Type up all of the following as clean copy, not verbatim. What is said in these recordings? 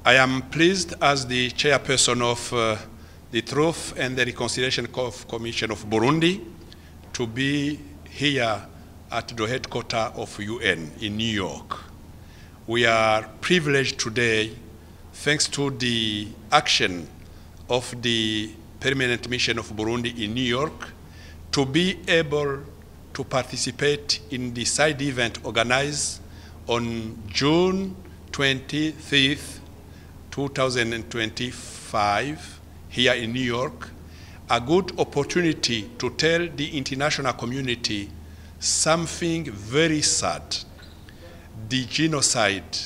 I am pleased as the chairperson of the Truth and the Reconciliation Commission of Burundi to be here at the headquarters of UN in New York. We are privileged today, thanks to the action of the Permanent Mission of Burundi in New York, to be able to participate in the side event organized on June 23rd, 2025, here in New York, a good opportunity to tell the international community something very sad. The genocide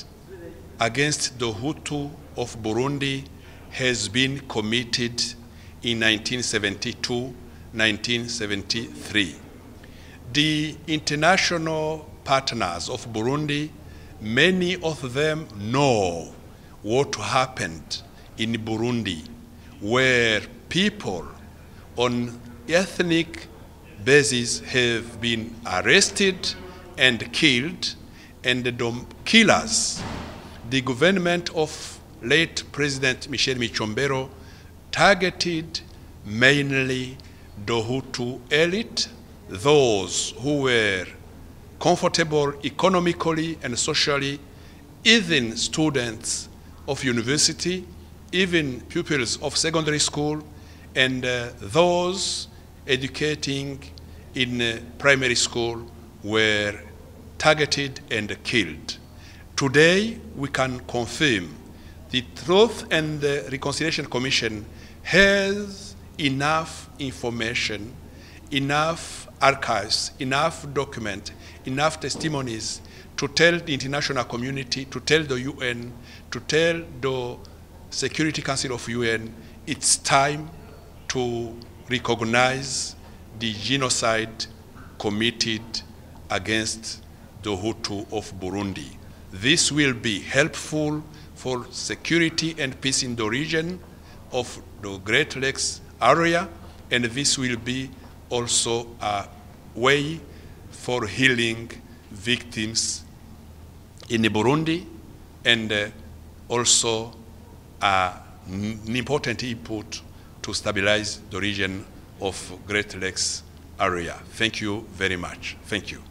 against the Hutu of Burundi has been committed in 1972-1973. The international partners of Burundi, many of them know what happened in Burundi, where people on ethnic basis have been arrested and killed, and the killers, the government of late President Michel Micombero, targeted mainly the Hutu elite, those who were comfortable economically and socially, even students of university, even pupils of secondary school, and those educating in primary school were targeted and killed. Today, we can confirm the Truth and the Reconciliation Commission has enough information, enough archives, enough documents, enough testimonies to tell the international community, to tell the UN, to tell the Security Council of UN, it's time to recognize the genocide committed against the Hutu of Burundi. This will be helpful for security and peace in the region of the Great Lakes area, and this will be also a way for healing victims in Burundi, and also an important input to stabilize the region of Great Lakes area. Thank you very much. Thank you.